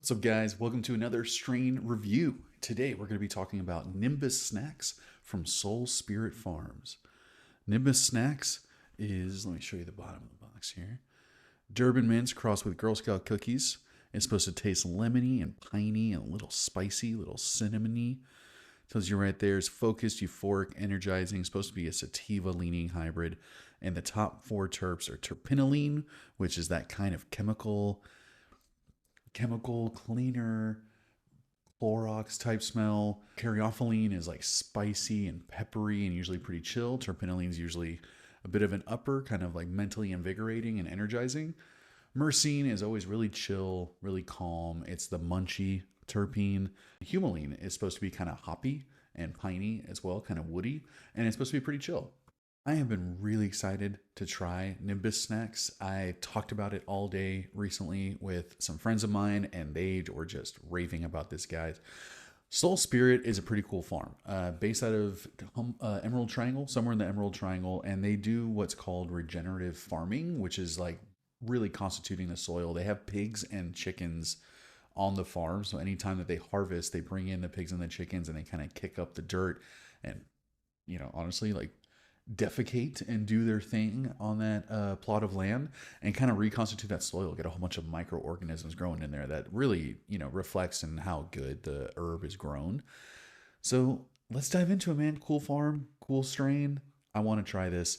What's up, guys? Welcome to another strain review. Today, we're going to be talking about Nimbus Snacks from Soul Spirit Farms. Nimbus Snacks is, let me show you the bottom of the box here. Durban mints crossed with Girl Scout cookies. It's supposed to taste lemony and piney and a little spicy, a little cinnamony. Tells you right there is focused, euphoric, energizing. Supposed to be a sativa leaning hybrid. And the top four terps are terpinolene, which is that kind of chemical cleaner, Clorox type smell. Caryophyllene is like spicy and peppery and usually pretty chill. Terpinolene is usually a bit of an upper, kind of like mentally invigorating and energizing. Myrcene is always really chill, really calm. It's the munchy terpene. Humulene is supposed to be kind of hoppy and piney as well, kind of woody, and it's supposed to be pretty chill. I have been really excited to try Nimbus Snacks. I talked about it all day recently with some friends of mine, and they were just raving about this, guys. Soul Spirit is a pretty cool farm, based out of Emerald Triangle, somewhere in the Emerald Triangle, and they do what's called regenerative farming, which is like really constituting the soil. They have pigs and chickens on the farm, so anytime that they harvest, they bring in the pigs and the chickens, and they kind of kick up the dirt and honestly, like defecate and do their thing on that plot of land and kind of reconstitute that soil, get a whole bunch of microorganisms growing in there that really, reflects in how good the herb is grown. So let's dive into it, man. Cool farm, cool strain. I want to try this.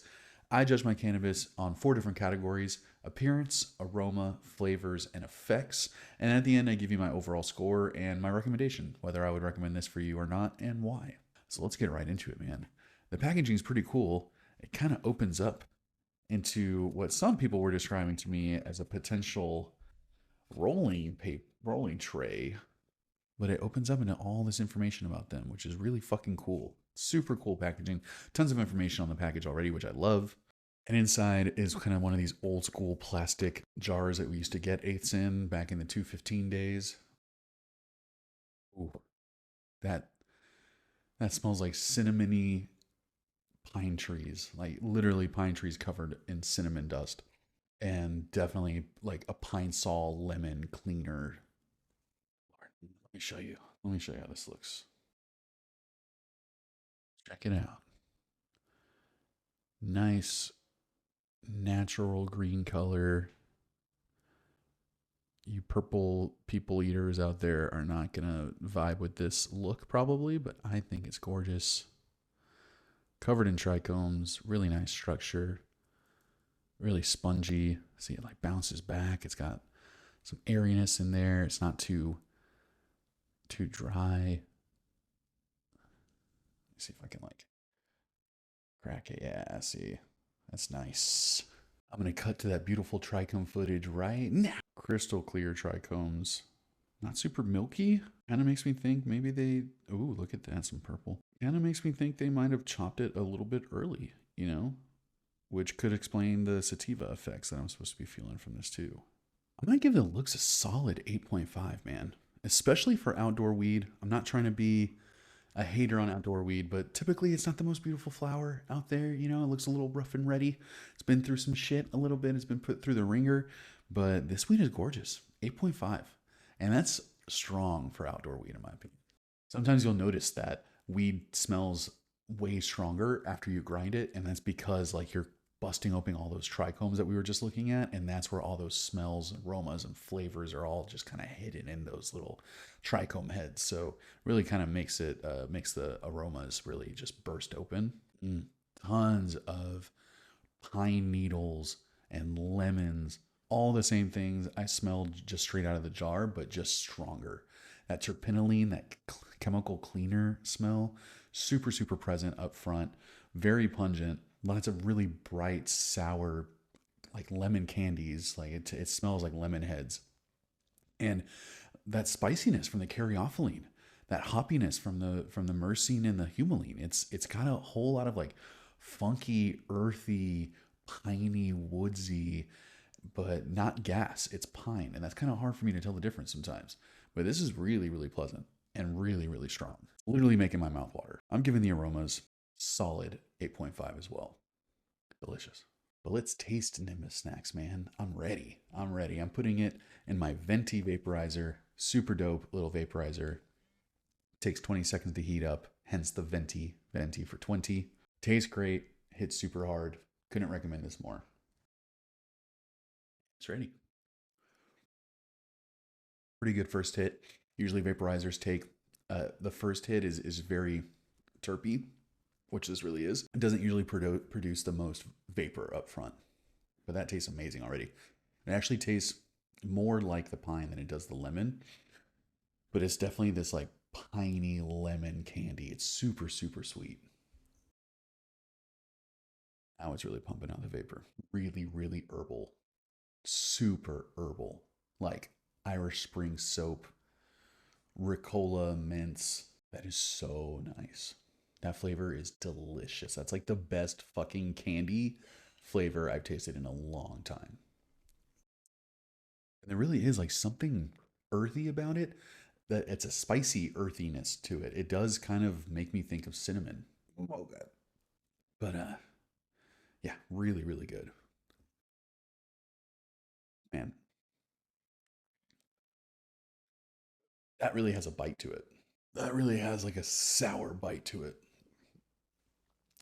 I judge my cannabis on 4 different categories: appearance, aroma, flavors, and effects. And at the end, I give you my overall score and my recommendation, whether I would recommend this for you or not and why. So let's get right into it, man. The packaging is pretty cool. It kind of opens up into what some people were describing to me as a potential rolling tray, but it opens up into all this information about them, which is really fucking cool. Super cool packaging. Tons of information on the package already, which I love. And inside is kind of one of these old school plastic jars that we used to get eighths in back in the 215 days. Ooh, that smells like cinnamony pine trees, like literally pine trees covered in cinnamon dust, and definitely like a pine sol lemon cleaner. Let me show you. Let me show you how this looks. Check it out. Nice natural green color. You purple people eaters out there are not gonna vibe with this look probably, but I think it's gorgeous. Covered in trichomes, really nice structure, really spongy. See, it like bounces back. It's got some airiness in there. It's not too dry. Let's see if I can like crack it. Yeah, see, that's nice. I'm gonna cut to that beautiful trichome footage right now. Crystal clear trichomes, not super milky. Kind of makes me think maybe they. Ooh, look at that, some purple. Kind of makes me think they might have chopped it a little bit early, which could explain the sativa effects that I'm supposed to be feeling from this too. I'm gonna give the looks a solid 8.5, man. Especially for outdoor weed. I'm not trying to be a hater on outdoor weed, but typically it's not the most beautiful flower out there. It looks a little rough and ready. It's been through some shit a little bit. It's been put through the ringer, but this weed is gorgeous. 8.5. And that's strong for outdoor weed, in my opinion. Sometimes you'll notice that weed smells way stronger after you grind it, and that's because like you're busting open all those trichomes that we were just looking at, and that's where all those smells, aromas, and flavors are all just kind of hidden in those little trichome heads. So really kind of makes the aromas really just burst open. Tons of pine needles and lemons, all the same things I smelled just straight out of the jar, but just stronger. That terpinolene, that chemical cleaner smell, super, super present up front, very pungent, lots of really bright, sour, like lemon candies. Like it smells like lemon heads. And that spiciness from the caryophyllene, that hoppiness from the myrcene and the humulene. It's got a whole lot of like funky, earthy, piney, woodsy, but not gas. It's pine, and that's kind of hard for me to tell the difference sometimes. But this is really, really pleasant and really, really strong. Literally making my mouth water. I'm giving the aromas solid 8.5 as well. Delicious. But let's taste Nimbus Snacks, man. I'm ready. I'm ready. I'm putting it in my venti vaporizer. Super dope little vaporizer. Takes 20 seconds to heat up, hence the venti for 20. Tastes great, hits super hard. Couldn't recommend this more. It's ready. Pretty good first hit. Usually vaporizers take the first hit is very terpy, which this really is. It doesn't usually produce the most vapor up front, but that tastes amazing already. It actually tastes more like the pine than it does the lemon, but it's definitely this like piney lemon candy. It's super, super sweet. Now it's really pumping out the vapor. Really, really herbal. Super herbal. Like Irish Spring soap, Ricola mints. That is so nice. That flavor is delicious. That's like the best fucking candy flavor I've tasted in a long time. And there really is like something earthy about it, that it's a spicy earthiness to it. It does kind of make me think of cinnamon. Oh god. But yeah, really, really good. Man, that really has a bite to it. That really has like a sour bite to it.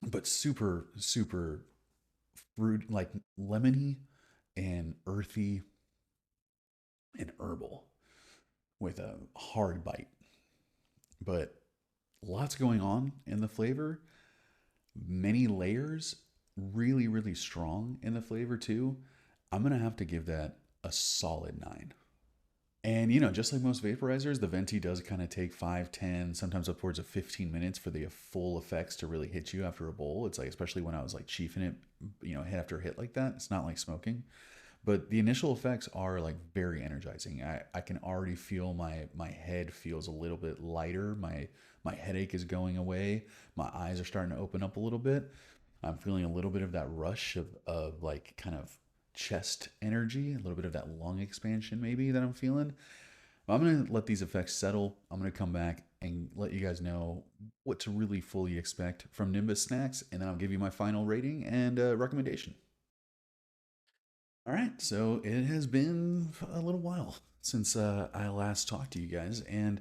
But super, super fruit, like lemony and earthy and herbal with a hard bite. But lots going on in the flavor, many layers, really, really strong in the flavor too. I'm going to have to give that a solid 9. And just like most vaporizers, the venti does kind of take 5, 10, sometimes upwards of 15 minutes for the full effects to really hit you after a bowl. It's like, especially when I was like chiefing it, hit after hit like that. It's not like smoking. But the initial effects are like very energizing. I can already feel my head feels a little bit lighter. My headache is going away. My eyes are starting to open up a little bit. I'm feeling a little bit of that rush of like kind of chest energy, a little bit of that lung expansion maybe that I'm feeling. I'm going to let these effects settle. I'm going to come back and let you guys know what to really fully expect from Nimbus Snacks, and then I'll give you my final rating and recommendation. All right, so it has been a little while since I last talked to you guys, and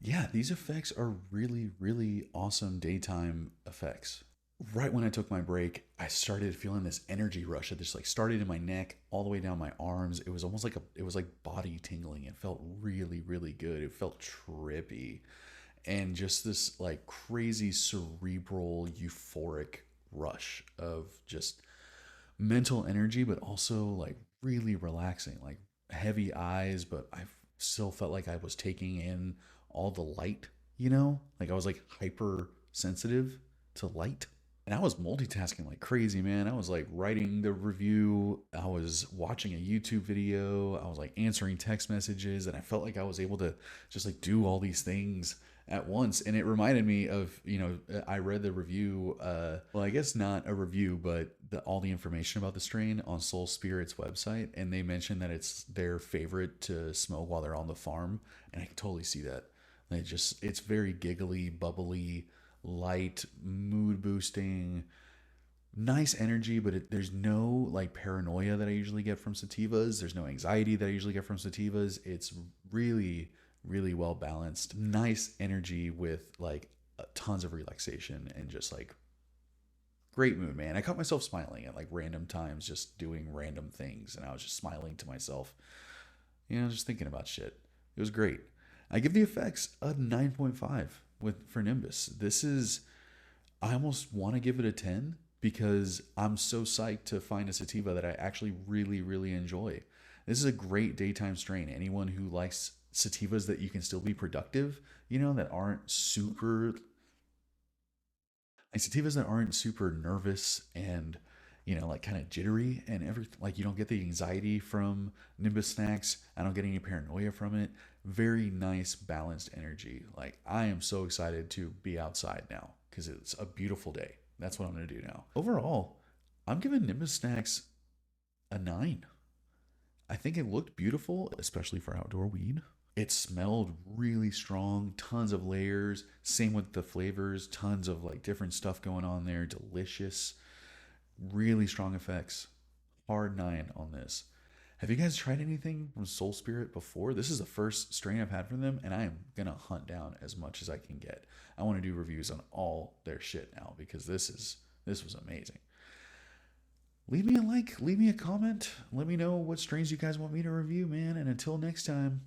yeah, these effects are really, really awesome daytime effects. Right when I took my break, I started feeling this energy rush that just like started in my neck all the way down my arms. It was almost like it was like body tingling. It felt really, really good. It felt trippy, and just this like crazy cerebral euphoric rush of just mental energy, but also like really relaxing, like heavy eyes, but I still felt like I was taking in all the light, like I was like hyper sensitive to light. And I was multitasking like crazy, man. I was like writing the review, I was watching a YouTube video, I was like answering text messages, and I felt like I was able to just like do all these things at once. And it reminded me of, I read the review, well, I guess not a review, but all the information about the strain on Soul Spirit's website. And they mentioned that it's their favorite to smoke while they're on the farm. And I can totally see that. It's very giggly, bubbly, light, mood boosting, nice energy, but there's no like paranoia that I usually get from sativas. There's no anxiety that I usually get from sativas. It's really, really well balanced. Nice energy with like tons of relaxation and just like great mood, man. I caught myself smiling at like random times, just doing random things, and I was just smiling to myself, just thinking about shit. It was great. I give the effects a 9.5 for Nimbus. This is, I almost want to give it a 10 because I'm so psyched to find a sativa that I actually really, really enjoy. This is a great daytime strain. Anyone who likes sativas that you can still be productive, that aren't super, like sativas that aren't super nervous and, like kind of jittery and everything. Like you don't get the anxiety from Nimbus Snacks. I don't get any paranoia from it. Very nice, balanced energy. Like I am so excited to be outside now because it's a beautiful day. That's what I'm going to do now. Overall, I'm giving Nimbus Snacks a 9. I think it looked beautiful, especially for outdoor weed. It smelled really strong, tons of layers. Same with the flavors, tons of like different stuff going on there. Delicious. Really strong effects. Hard 9 on this. Have you guys tried anything from Soul Spirit before? This is the first strain I've had from them, and I am gonna hunt down as much as I can get. I want to do reviews on all their shit now because this was amazing. Leave me a like, leave me a comment, let me know what strains you guys want me to review, man. And until next time.